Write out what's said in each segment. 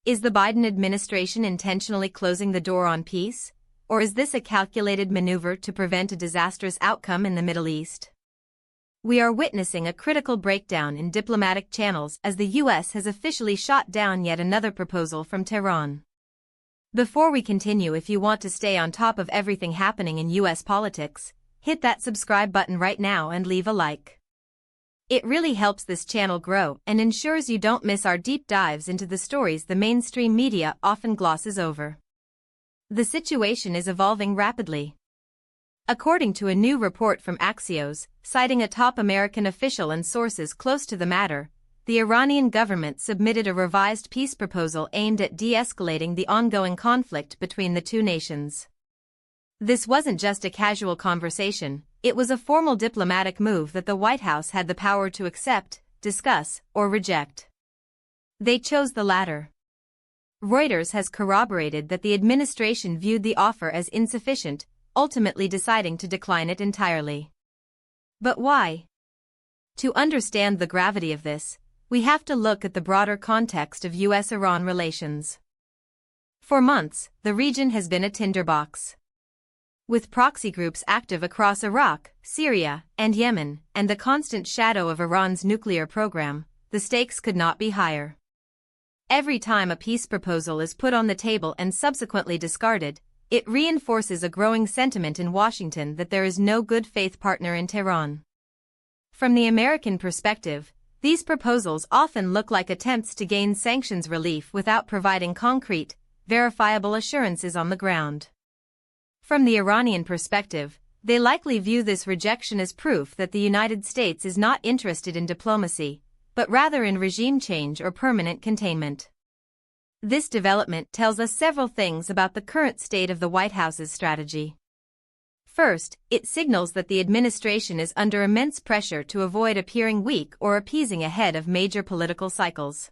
Is the Biden administration intentionally closing the door on peace, or is this a calculated maneuver to prevent a disastrous outcome in the Middle East? We are witnessing a critical breakdown in diplomatic channels as the U.S. has officially shot down yet another proposal from Tehran. Before we continue, if you want to stay on top of everything happening in U.S. politics, hit that subscribe button right now and leave a like. It really helps this channel grow and ensures you don't miss our deep dives into the stories the mainstream media often glosses over. The situation is evolving rapidly. According to a new report from Axios, citing a top American official and sources close to the matter, the Iranian government submitted a revised peace proposal aimed at de-escalating the ongoing conflict between the two nations. This wasn't just a casual conversation, it was a formal diplomatic move that the White House had the power to accept, discuss, or reject. They chose the latter. Reuters has corroborated that the administration viewed the offer as insufficient, ultimately deciding to decline it entirely. But why? To understand the gravity of this, we have to look at the broader context of U.S.-Iran relations. For months, the region has been a tinderbox. With proxy groups active across Iraq, Syria, and Yemen, and the constant shadow of Iran's nuclear program, the stakes could not be higher. Every time a peace proposal is put on the table and subsequently discarded, it reinforces a growing sentiment in Washington that there is no good faith partner in Tehran. From the American perspective, these proposals often look like attempts to gain sanctions relief without providing concrete, verifiable assurances on the ground. From the Iranian perspective, they likely view this rejection as proof that the United States is not interested in diplomacy, but rather in regime change or permanent containment. This development tells us several things about the current state of the White House's strategy. First, it signals that the administration is under immense pressure to avoid appearing weak or appeasing ahead of major political cycles.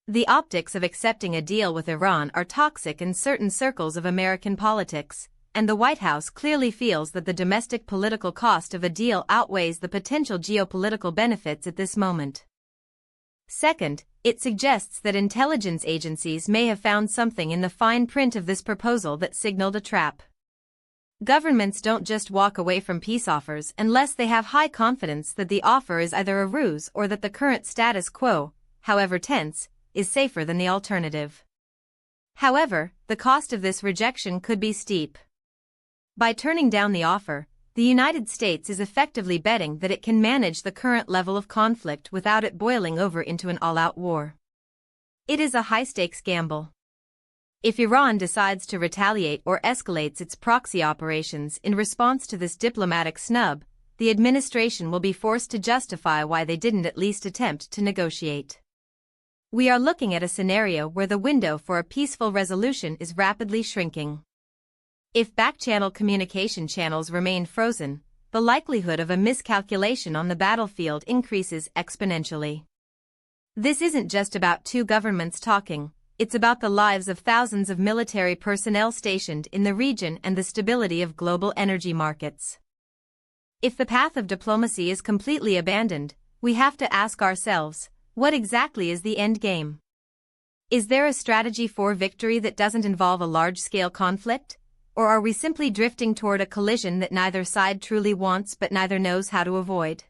The optics of accepting a deal with Iran are toxic in certain circles of American politics, and the White House clearly feels that the domestic political cost of a deal outweighs the potential geopolitical benefits at this moment. Second, it suggests that intelligence agencies may have found something in the fine print of this proposal that signaled a trap. Governments don't just walk away from peace offers unless they have high confidence that the offer is either a ruse or that the current status quo, however tense, is safer than the alternative. However, the cost of this rejection could be steep. By turning down the offer, the United States is effectively betting that it can manage the current level of conflict without it boiling over into an all-out war. It is a high-stakes gamble. If Iran decides to retaliate or escalates its proxy operations in response to this diplomatic snub, the administration will be forced to justify why they didn't at least attempt to negotiate. We are looking at a scenario where the window for a peaceful resolution is rapidly shrinking. If back-channel communication channels remain frozen, the likelihood of a miscalculation on the battlefield increases exponentially. This isn't just about two governments talking, it's about the lives of thousands of military personnel stationed in the region and the stability of global energy markets. If the path of diplomacy is completely abandoned, we have to ask ourselves, what exactly is the end game? Is there a strategy for victory that doesn't involve a large-scale conflict? Or are we simply drifting toward a collision that neither side truly wants but neither knows how to avoid?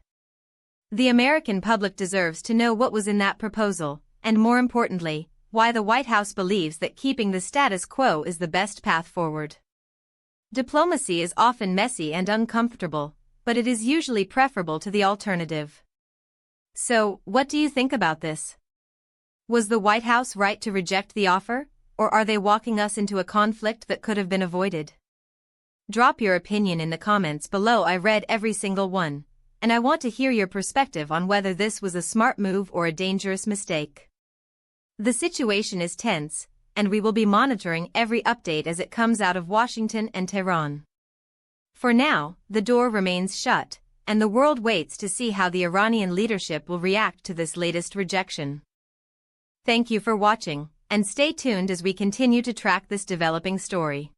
The American public deserves to know what was in that proposal, and more importantly, why the White House believes that keeping the status quo is the best path forward. Diplomacy is often messy and uncomfortable, but it is usually preferable to the alternative. So, what do you think about this? Was the White House right to reject the offer? Or are they walking us into a conflict that could have been avoided? Drop your opinion in the comments below. I read every single one, and I want to hear your perspective on whether this was a smart move or a dangerous mistake. The situation is tense, and we will be monitoring every update as it comes out of Washington and Tehran. For now, the door remains shut, and the world waits to see how the Iranian leadership will react to this latest rejection. Thank you for watching, and stay tuned as we continue to track this developing story.